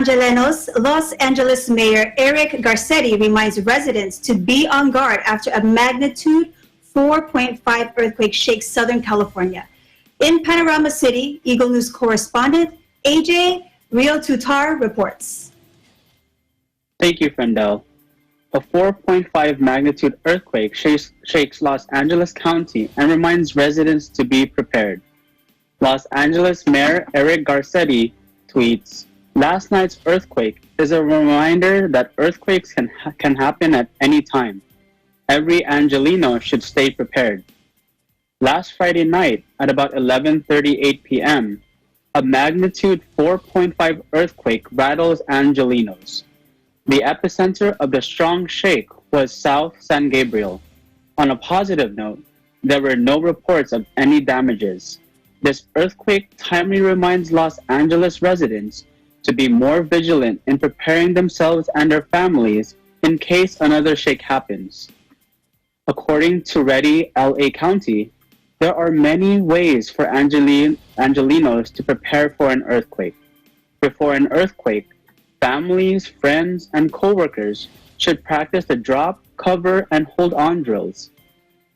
Angelenos, Los Angeles Mayor Eric Garcetti reminds residents to be on guard after a magnitude 4.5 earthquake shakes Southern California. In Panorama City, Eagle News correspondent AJ Rio-Tutar reports. Thank you, Frendel. A 4.5 magnitude earthquake shakes Los Angeles County and reminds residents to be prepared. Los Angeles Mayor Eric Garcetti tweets, "Last night's earthquake is a reminder that earthquakes can happen at any time. Every Angeleno should stay prepared." Last Friday night at about 11:38 p.m., a magnitude 4.5 earthquake rattles Angelenos. The epicenter of the strong shake was South San Gabriel. On a positive note, there were no reports of any damages. This earthquake timely reminds Los Angeles residents to be more vigilant in preparing themselves and their families in case another shake happens. According to Ready LA County, there are many ways for Angelenos to prepare for an earthquake. Before an earthquake, families, friends, and coworkers should practice the drop, cover, and hold on drills.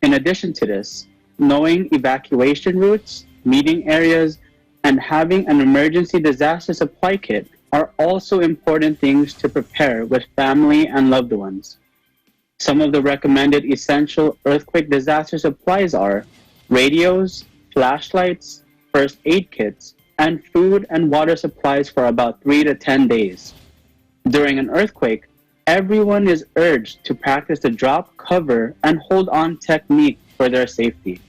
In addition to this, knowing evacuation routes, meeting areas, and having an emergency disaster supply kit are also important things to prepare with family and loved ones. Some of the recommended essential earthquake disaster supplies are radios, flashlights, first aid kits, and food and water supplies for about 3 to 10 days. During an earthquake, everyone is urged to practice the drop, cover, and hold on technique for their safety.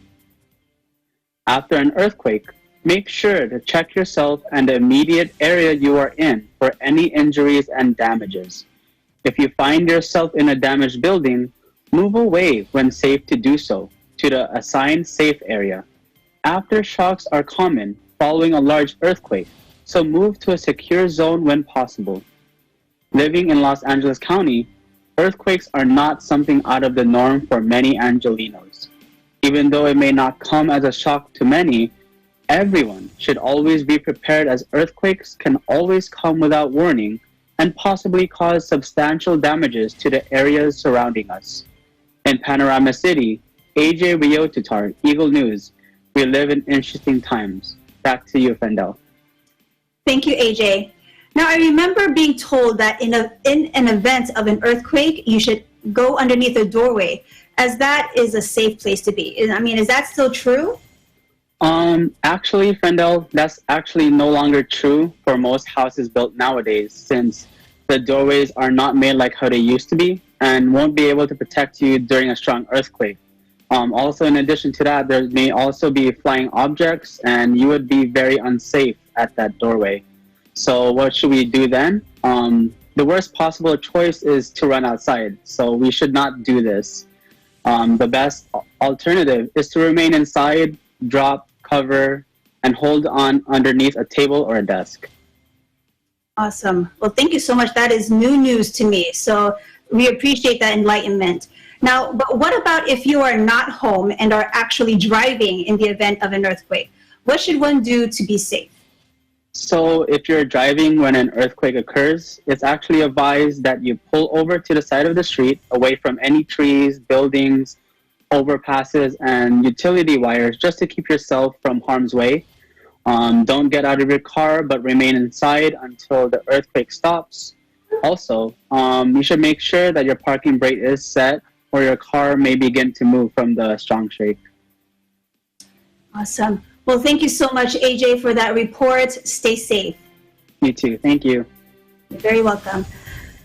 After an earthquake, make sure to check yourself and the immediate area you are in for any injuries and damages. If you find yourself in a damaged building, move away when safe to do so to the assigned safe area. Aftershocks are common following a large earthquake, so move to a secure zone when possible. Living in Los Angeles County, earthquakes are not something out of the norm for many Angelenos. Even though it may not come as a shock to many, everyone should always be prepared as earthquakes can always come without warning and possibly cause substantial damages to the areas surrounding us. In Panorama City, AJ Rio-Tutar, Eagle News, we live in interesting times. Back to you, Fendel. Thank you, AJ. Now, I remember being told that in an event of an earthquake, you should go underneath a doorway, as that is a safe place to be. I mean, is that still true? Actually, Frendel, that's actually no longer true for most houses built nowadays, since the doorways are not made like how they used to be and won't be able to protect you during a strong earthquake. Also, in addition to that, there may also be flying objects and you would be very unsafe at that doorway. So what should we do then? The worst possible choice is to run outside, so we should not do this. The best alternative is to remain inside, drop, cover, and hold on underneath a table or a desk. Awesome. Well, thank you so much. That is new news to me. So we appreciate that enlightenment. Now, but what about if you are not home and are actually driving in the event of an earthquake? What should one do to be safe? So if you're driving when an earthquake occurs, it's actually advised that you pull over to the side of the street, away from any trees, buildings, overpasses, and utility wires, just to keep yourself from harm's way. Don't get out of your car, but remain inside until the earthquake stops. Also, you should make sure that your parking brake is set, or your car may begin to move from the strong shake. Awesome. Well, thank you so much, AJ, for that report. Stay safe. You too. Thank you. You're very welcome.